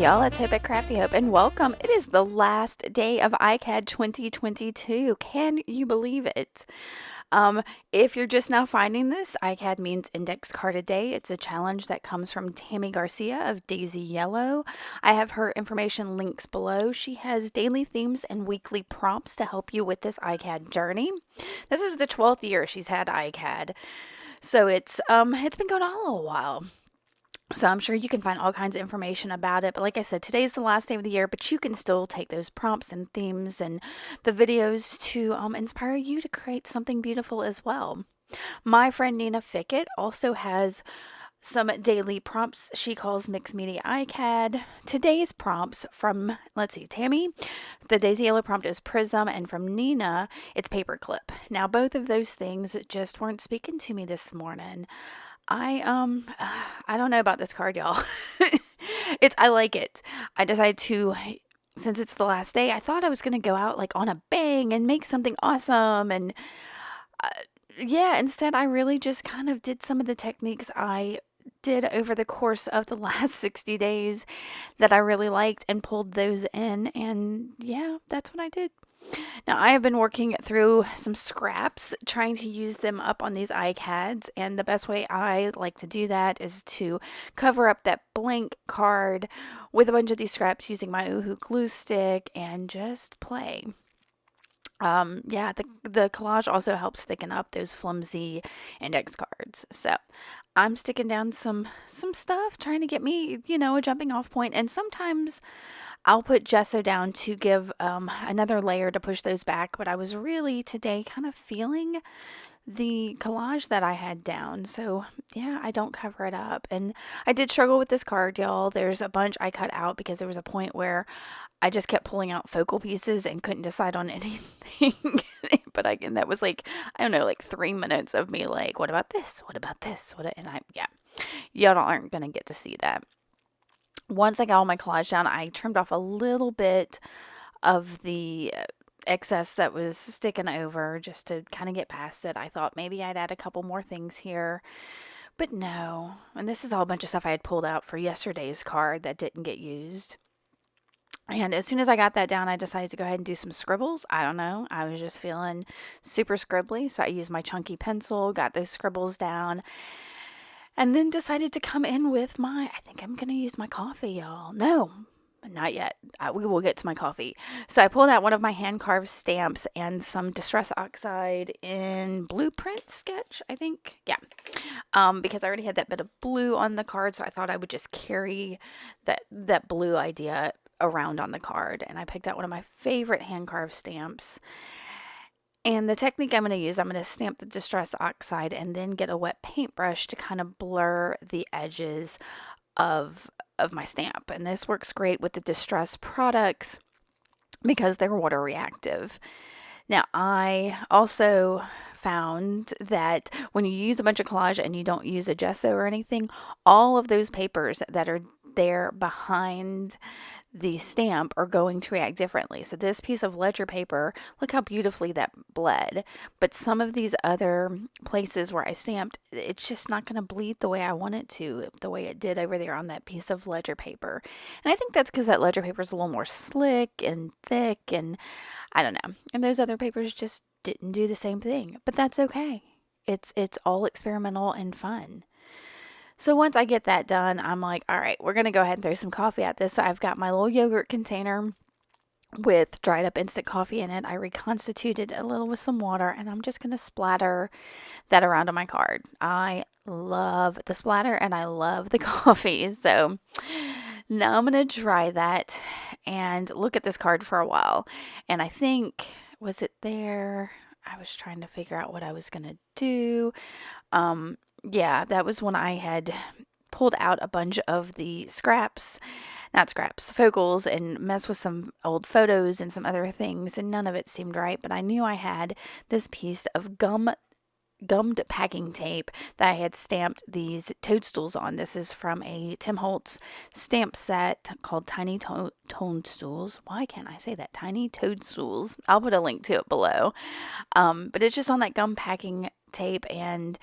y'all, it's Hope at Crafty Hope, and welcome. It is the last day of ICAD 2022. Can you believe it? Um, if you're just now finding this, ICAD means Index Card a Day. It's a challenge that comes from Tammy Garcia of Daisy Yellow. I have her information links below. She has daily themes and weekly prompts to help you with this ICAD journey. This is the 12th year she's had ICAD, so it's been going on a little while. So I'm sure you can find all kinds of information about it. But like I said, today's the last day of the year, but you can still take those prompts and themes and the videos to inspire you to create something beautiful as well. My friend Nina Fickett also has some daily prompts she calls Mixed Media ICAD. Today's prompts from, let's see, Tammy, the Daisy Yellow prompt is Prism, and from Nina, it's Paperclip. Now, both of those things just weren't speaking to me this morning. I don't know about this card, y'all. I like it. I decided to, since it's the last day, I thought I was gonna go out like on a bang and make something awesome, and uh, yeah, instead I really just kind of did some of the techniques I did over the course of the last 60 days that I really liked and pulled those in, and yeah, that's what I did. Now, I have been working through some scraps, trying to use them up on these iCads, and the best way I like to do that is to cover up that blank card with a bunch of these scraps using my Oohoo glue stick and just play. Yeah, the collage also helps thicken up those flimsy index cards. So I'm sticking down some stuff, trying to get me, a jumping off point. And sometimes I'll put gesso down to give another layer to push those back. But I was really today kind of feeling the collage that I had down. So yeah, I don't cover it up. And I did struggle with this card, y'all. There's a bunch I cut out because there was a point where I just kept pulling out focal pieces and couldn't decide on anything. But and that was like, I don't know, like 3 minutes of me like, what about this? What about this? Yeah, y'all aren't going to get to see that. Once I got all my collage down, I trimmed off a little bit of the excess that was sticking over just to kind of get past it. I thought maybe I'd add a couple more things here, but no. And this is all a bunch of stuff I had pulled out for yesterday's card that didn't get used. And as soon as I got that down, I decided to go ahead and do some scribbles. I don't know. I was just feeling super scribbly. So I used my chunky pencil, got those scribbles down, and then decided to come in with I think I'm going to use my coffee, y'all. No, not yet. We will get to my coffee. So I pulled out one of my hand carved stamps and some Distress Oxide in Blueprint Sketch, I think. Yeah. Because I already had that bit of blue on the card, so I thought I would just carry that blue idea around on the card. And I picked out one of my favorite hand carved stamps. And the technique I'm going to use, I'm going to stamp the Distress Oxide and then get a wet paintbrush to kind of blur the edges of my stamp. And this works great with the Distress products because they're water reactive. Now, I also found that when you use a bunch of collage and you don't use a gesso or anything, all of those papers that are there behind the stamp are going to react differently. So this piece of ledger paper, look how beautifully that bled. But some of these other places where I stamped, it's just not going to bleed the way I want it to, the way it did over there on that piece of ledger paper. And I think that's because that ledger paper is a little more slick and thick, and I don't know. And those other papers just didn't do the same thing. But that's okay. It's all experimental and fun. So once I get that done, I'm like, all right, we're going to go ahead and throw some coffee at this. So I've got my little yogurt container with dried up instant coffee in it. I reconstituted a little with some water, and I'm just going to splatter that around on my card. I love the splatter and I love the coffee. So now I'm going to dry that and look at this card for a while. And I think, was it there? I was trying to figure out what I was going to do. Yeah, that was when I had pulled out a bunch of the focals, and messed with some old photos and some other things, and none of it seemed right. But I knew I had this piece of gummed packing tape that I had stamped these toadstools on. This is from a Tim Holtz stamp set called Tiny Toadstools. Why can't I say that? Tiny Toadstools. I'll put a link to it below. But it's just on that gum packing tape, and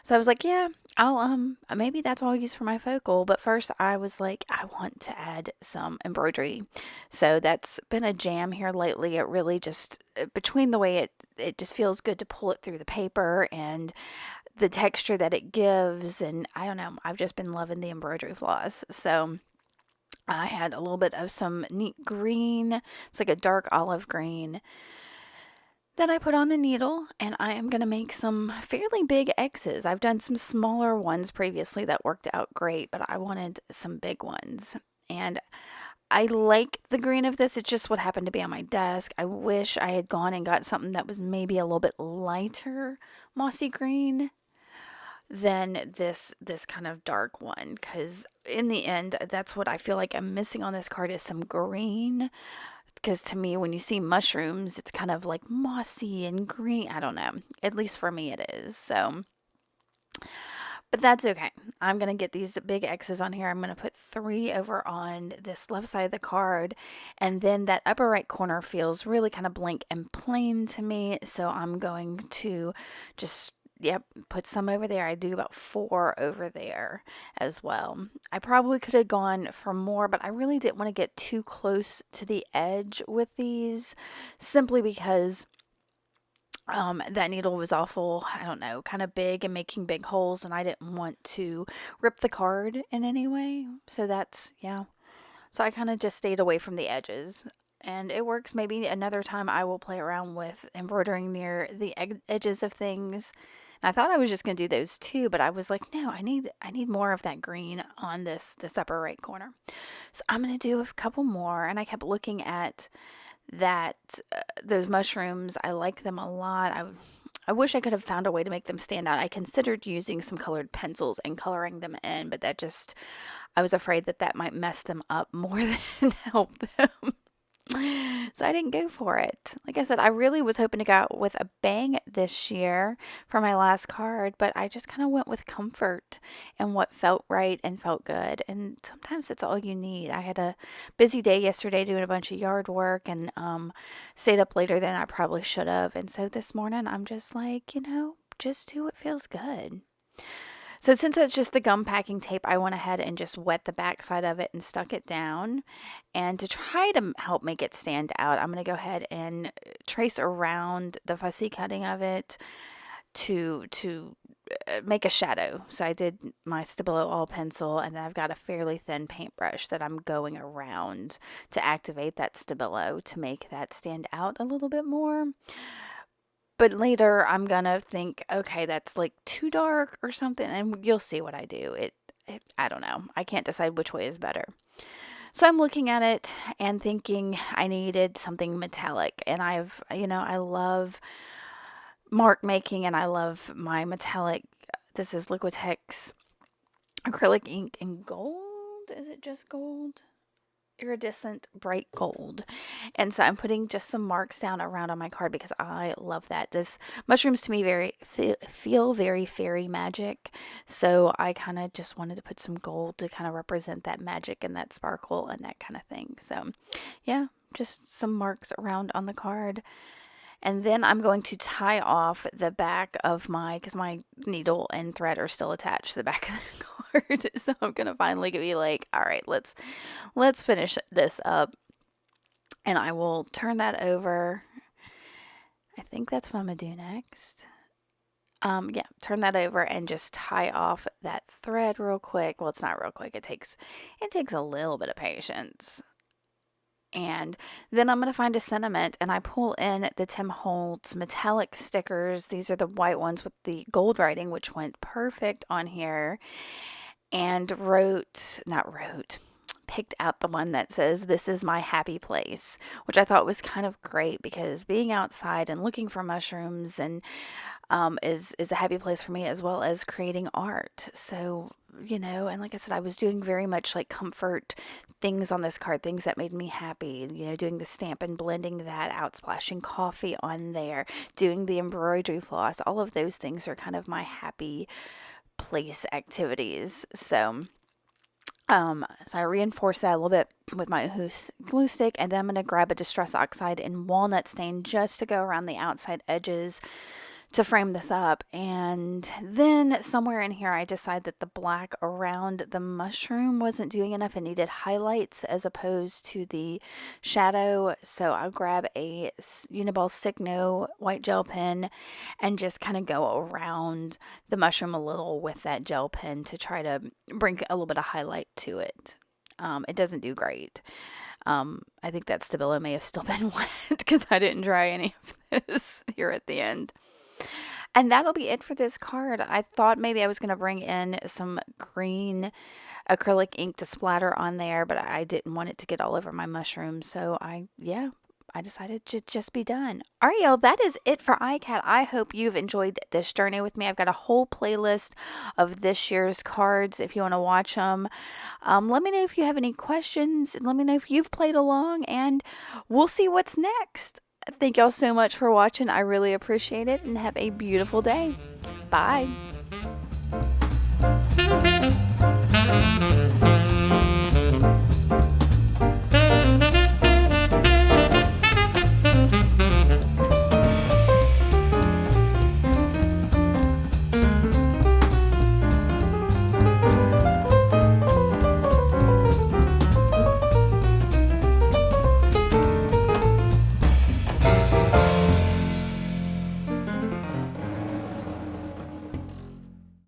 So I was like, yeah, I'll maybe that's all I use for my focal. But first I was like, I want to add some embroidery. So that's been a jam here lately. It really just between the way it just feels good to pull it through the paper and the texture that it gives, and I don't know, I've just been loving the embroidery floss. So I had a little bit of some neat green. It's like a dark olive green that I put on a needle, and I am going to make some fairly big X's. I've done some smaller ones previously that worked out great, but I wanted some big ones. And I like the green of this. It's just what happened to be on my desk. I wish I had gone and got something that was maybe a little bit lighter mossy green than this kind of dark one, because in the end that's what I feel like I'm missing on this card is some green, because to me when you see mushrooms it's kind of like mossy and green. I don't know, at least for me it is. So but that's okay. I'm going to get these big X's on here. I'm going to put 3 over on this left side of the card. And then that upper right corner feels really kind of blank and plain to me. So I'm going to just, yep, put some over there. I do about 4 over there as well. I probably could have gone for more, but I really didn't want to get too close to the edge with these, simply because that needle was awful, I don't know, kind of big and making big holes, and I didn't want to rip the card in any way. So that's, yeah. So I kind of just stayed away from the edges. And it works. Maybe another time I will play around with embroidering near the edges of things. And I thought I was just going to do those too, but I was like, no, I need more of that green on this upper right corner. So I'm going to do a couple more, and I kept looking at that those mushrooms. I like them a lot. I wish I could have found a way to make them stand out. I considered using some colored pencils and coloring them in, but that just, I was afraid that that might mess them up more than help them. So I didn't go for it. Like I said, I really was hoping to go out with a bang this year for my last card, but I just kind of went with comfort and what felt right and felt good. And sometimes that's all you need. I had a busy day yesterday doing a bunch of yard work, and stayed up later than I probably should have. And so this morning I'm just like, just do what feels good. So since it's just the gum packing tape, I went ahead and just wet the back side of it and stuck it down. And to try to help make it stand out, I'm going to go ahead and trace around the fussy cutting of it to make a shadow. So I did my Stabilo all pencil, and then I've got a fairly thin paintbrush that I'm going around to activate that Stabilo to make that stand out a little bit more. But later I'm gonna think, okay, that's like too dark or something, and you'll see what I do. I don't know. I can't decide which way is better. So I'm looking at it and thinking I needed something metallic, and I love mark making, and I love my metallic. This is Liquitex acrylic ink in gold. Is it just gold? Iridescent bright gold. And so I'm putting just some marks down around on my card because I love that. This mushrooms to me feel very fairy magic. So I kind of just wanted to put some gold to kind of represent that magic and that sparkle and that kind of thing. So yeah, just some marks around on the card. And then I'm going to tie off the back of because my needle and thread are still attached to the back of the card. So I'm going to finally be like, all right, let's finish this up. And I will turn that over. I think that's what I'm going to do next. Yeah, turn that over and just tie off that thread real quick. Well, it's not real quick. It takes a little bit of patience. And then I'm going to find a sentiment, and I pull in the Tim Holtz metallic stickers. These are the white ones with the gold writing, which went perfect on here. And picked out the one that says, "This is my happy place," which I thought was kind of great because being outside and looking for mushrooms and is a happy place for me, as well as creating art. So, and like I said, I was doing very much like comfort things on this card, things that made me happy, doing the stamp and blending that out, splashing coffee on there, doing the embroidery floss. All of those things are kind of my happy place activities. So I reinforce that a little bit with my glue stick, and then I'm going to grab a Distress Oxide in walnut stain just to go around the outside edges to frame this up. And then somewhere in here, I decided that the black around the mushroom wasn't doing enough and needed highlights as opposed to the shadow. So I'll grab a Uniball Signo white gel pen and just kind of go around the mushroom a little with that gel pen to try to bring a little bit of highlight to it. It doesn't do great. I think that Stabilo may have still been wet because I didn't dry any of this here at the end. And that'll be it for this card. I thought maybe I was going to bring in some green acrylic ink to splatter on there, but I didn't want it to get all over my mushrooms. So I decided to just be done. All right, y'all, that is it for ICAD. I hope you've enjoyed this journey with me. I've got a whole playlist of this year's cards if you want to watch them. Let me know if you have any questions. Let me know if you've played along, and we'll see what's next. Thank y'all so much for watching. I really appreciate it, and have a beautiful day. Bye.